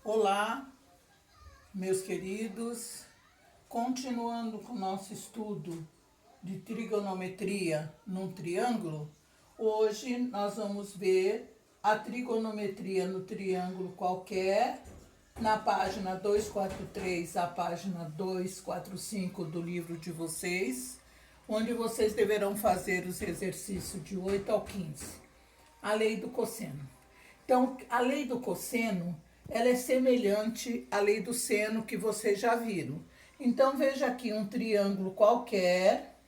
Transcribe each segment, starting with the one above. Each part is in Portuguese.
Olá, meus queridos, continuando com o nosso estudo de trigonometria num triângulo, hoje nós vamos ver a trigonometria no triângulo qualquer, na página 243 à página 245 do livro de vocês, onde vocês deverão fazer os exercícios de 8 ao 15, a lei do cosseno. Então, a lei do cosseno, ela é semelhante à lei do seno que vocês já viram. Então, veja aqui um triângulo qualquer,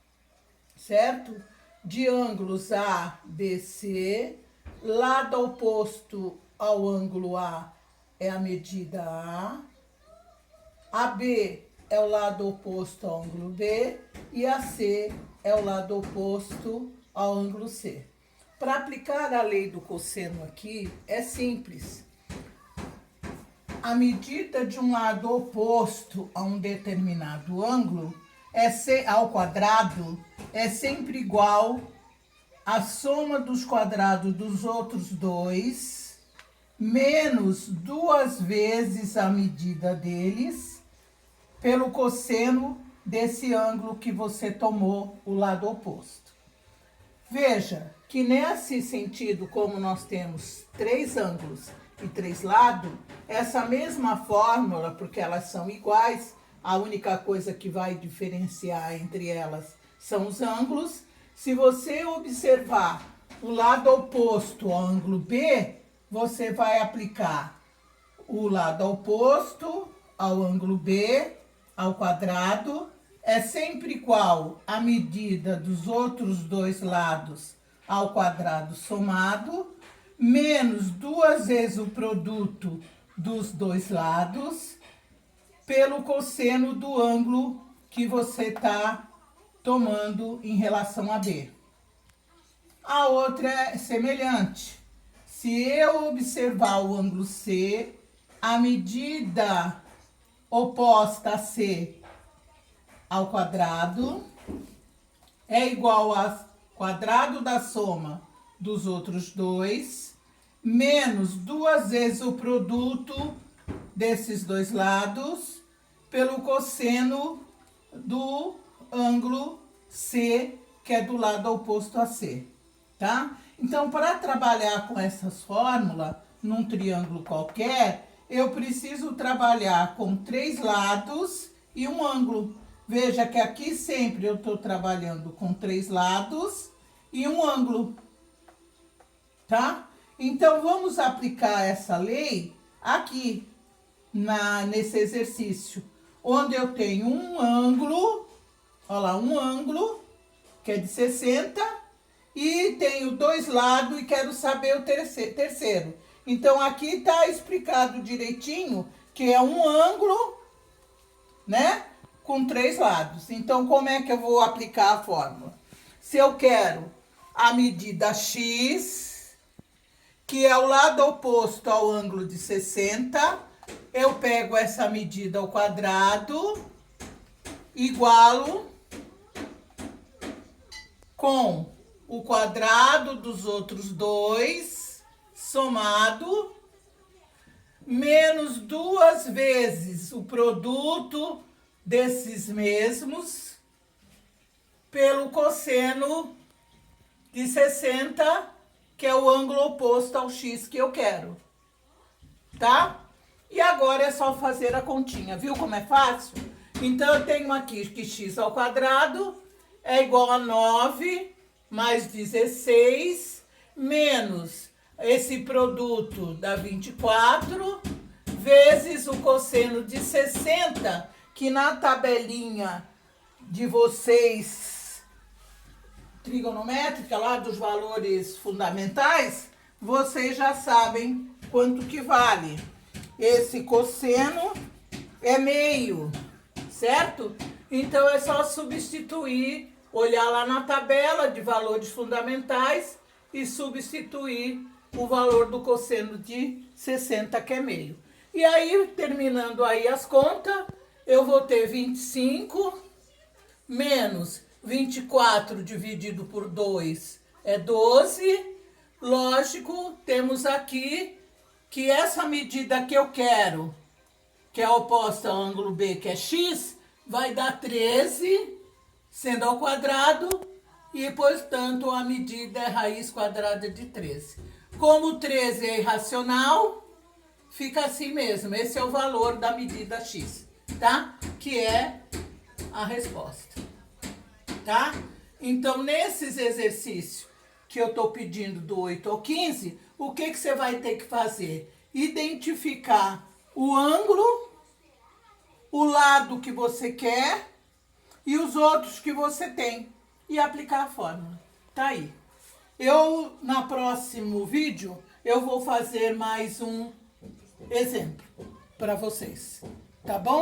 certo? De ângulos A, B, C. Lado oposto ao ângulo A é a medida A. AB é o lado oposto ao ângulo B. E AC é o lado oposto ao ângulo C. Para aplicar a lei do cosseno aqui, é simples. A medida de um lado oposto a um determinado ângulo ao quadrado é sempre igual à soma dos quadrados dos outros dois, menos 2 vezes a medida deles, pelo cosseno desse ângulo que você tomou o lado oposto. Veja que nesse sentido, como nós temos 3 ângulos e 3 lados, essa mesma fórmula, porque elas são iguais, a única coisa que vai diferenciar entre elas são os ângulos. Se você observar o lado oposto ao ângulo B, você vai aplicar o lado oposto ao ângulo B, ao quadrado, é sempre igual à medida dos outros dois lados ao quadrado somado, menos 2 vezes o produto dos dois lados, pelo cosseno do ângulo que você está tomando em relação a B. A outra é semelhante. Se eu observar o ângulo C, a medida oposta a C ao quadrado é igual ao quadrado da soma dos outros dois, menos 2 vezes o produto desses dois lados, pelo cosseno do ângulo C, que é do lado oposto a C, tá? Então, para trabalhar com essas fórmulas, num triângulo qualquer, eu preciso trabalhar com 3 lados e um ângulo. Veja que aqui sempre eu estou trabalhando com 3 lados e um ângulo, tá? Então, vamos aplicar essa lei aqui, nesse exercício, onde eu tenho um ângulo, olha lá, um ângulo, que é de 60, e tenho 2 lados e quero saber o terceiro. Então, aqui está explicado direitinho que é um ângulo, né? Com 3 lados. Então, como é que eu vou aplicar a fórmula? Se eu quero a medida X, que é o lado oposto ao ângulo de 60, eu pego essa medida ao quadrado, igualo com o quadrado dos outros dois, somado, menos 2 vezes o produto desses mesmos, pelo cosseno de 60, que é o ângulo oposto ao x que eu quero, tá? E agora é só fazer a continha, viu como é fácil? Então, eu tenho aqui que x ao quadrado é igual a 9 mais 16, menos esse produto dá 24, vezes o cosseno de 60, que na tabelinha de vocês, trigonométrica, lá dos valores fundamentais, vocês já sabem quanto que vale. Esse cosseno é meio, certo? Então, é só substituir, olhar lá na tabela de valores fundamentais e substituir o valor do cosseno de 60, que é meio. E aí, terminando aí as contas, eu vou ter 25 menos 24 dividido por 2 é 12. Lógico, temos aqui que essa medida que eu quero, que é oposta ao ângulo B, que é x, vai dar 13, sendo ao quadrado, e, portanto, a medida é raiz quadrada de 13. Como 13 é irracional, fica assim mesmo. Esse é o valor da medida x, tá? Que é a resposta, tá? Então, nesses exercícios que eu tô pedindo do 8 ao 15, o que você vai ter que fazer? Identificar o ângulo, o lado que você quer e os outros que você tem e aplicar a fórmula. Tá aí. No próximo vídeo, eu vou fazer mais um exemplo para vocês, tá bom?